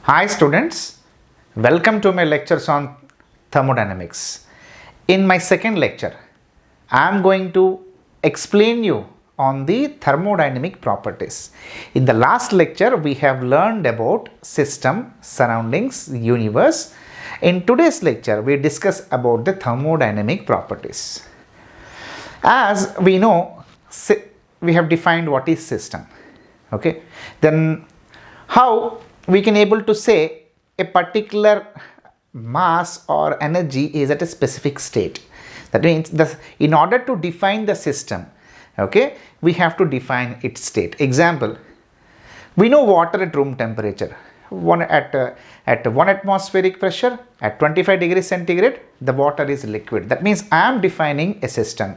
Hi students, welcome to my lectures on thermodynamics. In my second lecture, I am going to explain you on the thermodynamic properties. In the last lecture, we have learned about system, surroundings, universe. In today's lecture, we discuss about the thermodynamic properties. As we know, we have defined what is system. Okay, then how we can able to say a particular mass or energy is at a specific state. That means in order to define the system, okay, we have to define its state. Example, we know water at room temperature, at 1 atmospheric pressure at 25 degrees centigrade, the water is liquid. That means I am defining a system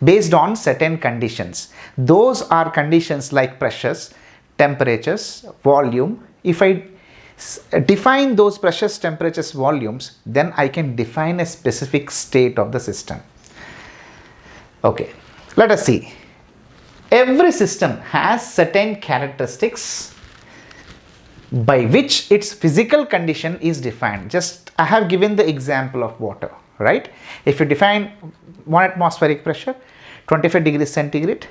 based on certain conditions. Those are conditions like pressures, temperatures, volume. If I define those pressures, temperatures, volumes, then I can define a specific state of the system. Okay, let us see. Every system has certain characteristics by which its physical condition is defined. Just I have given the example of water, right? If you define 1 atmospheric pressure, 25 degrees centigrade,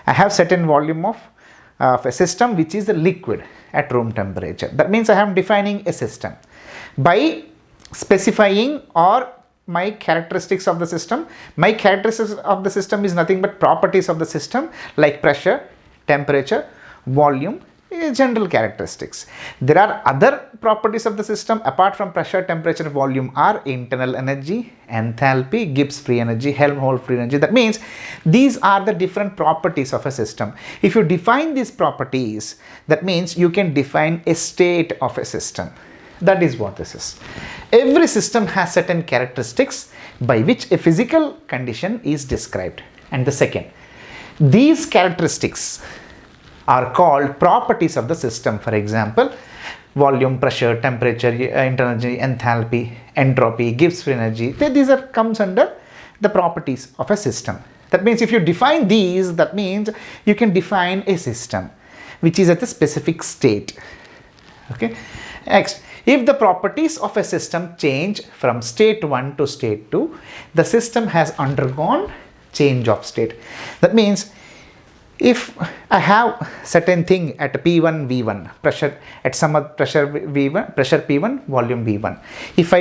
I have certain volume of a system which is a liquid at room temperature. That means I am defining a system by specifying or my characteristics of the system. My characteristics of the system is nothing but properties of the system like pressure, temperature, volume, general characteristics. There are other properties of the system apart from pressure, temperature, volume are internal energy, enthalpy, Gibbs free energy, Helmholtz free energy. That means these are the different properties of a system. If you define these properties, that means you can define a state of a system. That is what this is. Every system has certain characteristics by which a physical condition is described. And the second, these characteristics are called properties of the system. For example, volume, pressure, temperature, internal energy, enthalpy, entropy, Gibbs free energy. These are comes under the properties of a system. That means if you define these, that means you can define a system which is at a specific state. Okay. Next, if the properties of a system change from state 1 to state 2, the system has undergone change of state. That means if I have certain thing at P1, V1, pressure at some pressure V1, pressure P1, volume V1. If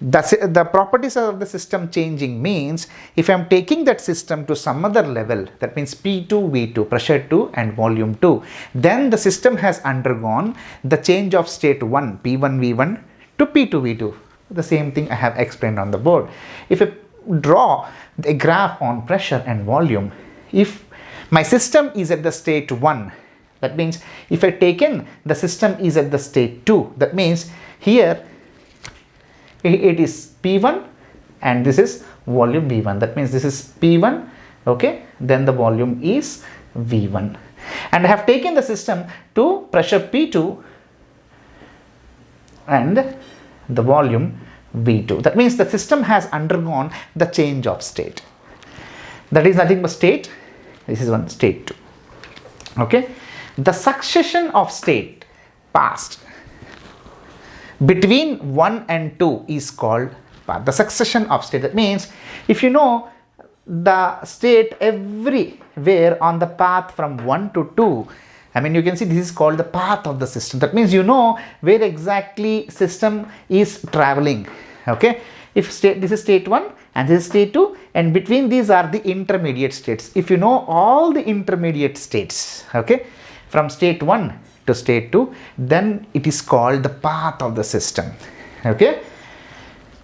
the properties of the system changing means if I am taking that system to some other level, that means P2, V2, pressure 2 and volume 2, then the system has undergone the change of state 1, P1, V1 to P2, V2. The same thing I have explained on the board. If I draw a graph on pressure and volume, if my system is at the state 1, that means if I taken the system is at the state 2, that means here it is P1 and this is volume V1. That means this is P1, okay, then the volume is V1. And I have taken the system to pressure P2 and the volume V2. That means the system has undergone the change of state. That is nothing but state. This is one state 2. Okay, the succession of state passed between 1 and 2 is called path. The succession of state. That means if you know the state everywhere on the path from 1 to 2, I mean you can see this is called the path of the system. That means you know where exactly system is traveling. Okay, if this is state 1 and this is state 2 and between these are the intermediate states. If you know all the intermediate states, okay, from state 1 to state 2, then it is called the path of the system. Okay,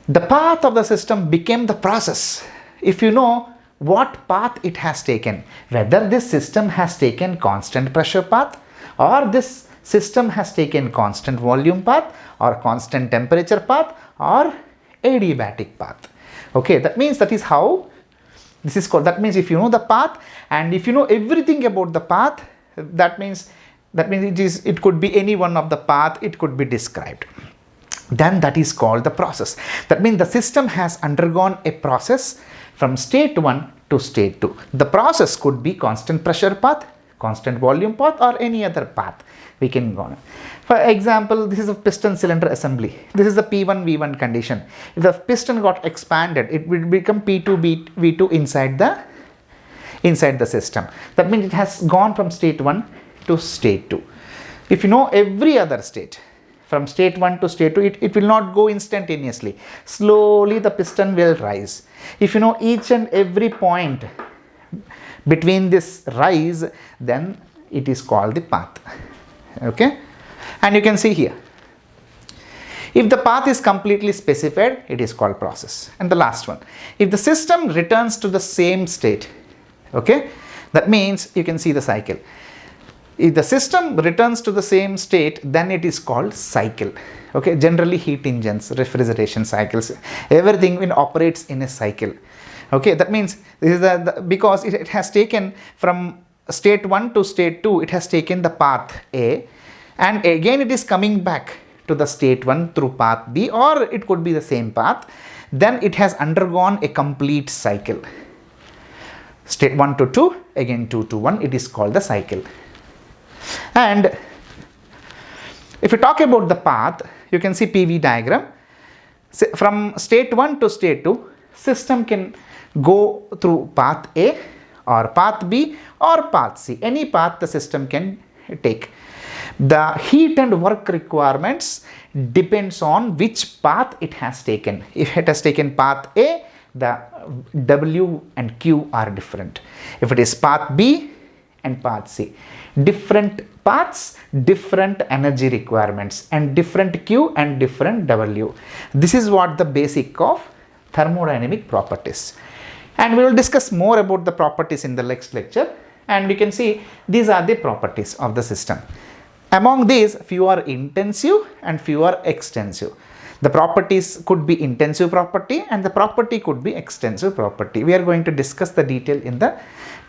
the path of the system became the process. If you know what path it has taken, whether this system has taken constant pressure path or this system has taken constant volume path or constant temperature path or adiabatic path. Okay, that means that is how this is called. That means if you know the path and if you know everything about the path, that means it could be any one of the path, it could be described. Then that is called the process. That means the system has undergone a process from state 1 to state 2. The process could be constant pressure path, constant volume path or any other path we can go on. For example, this is a piston cylinder assembly. This is the P1 V1 condition. If the piston got expanded, it will become P2 V2 inside the system. That means it has gone from state 1 to state 2. If you know every other state, from state 1 to state 2, it will not go instantaneously. Slowly the piston will rise. If you know each and every point between this rise, then it is called the path. Okay, and you can see here, if the path is completely specified, it is called process. And the last one, if the system returns to the same state, okay, that means you can see the cycle. If the system returns to the same state, then it is called cycle. Okay, generally heat engines, refrigeration cycles, everything operates in a cycle. Okay, that means this is because it has taken from state 1 to state 2, it has taken the path A, and again it is coming back to the state 1 through path B, or it could be the same path. Then it has undergone a complete cycle. State 1 to 2, again 2 to 1, it is called the cycle. And if you talk about the path, you can see PV diagram. From state 1 to state 2, system can go through path A or path B or path C. Any path the system can take. The heat and work requirements depends on which path it has taken. If it has taken path A, the W and Q are different. If it is path B and path C, different paths, different energy requirements, and different Q and different W. This is what the basic of thermodynamic properties. And we will discuss more about the properties in the next lecture. And you can see these are the properties of the system. Among these, few are intensive and few are extensive. The properties could be intensive property and the property could be extensive property. We are going to discuss the detail in the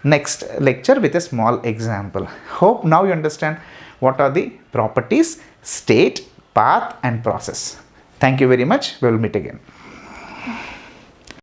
next lecture with a small example. Hope now you understand what are the properties, state, path and process. Thank you very much. We will meet again.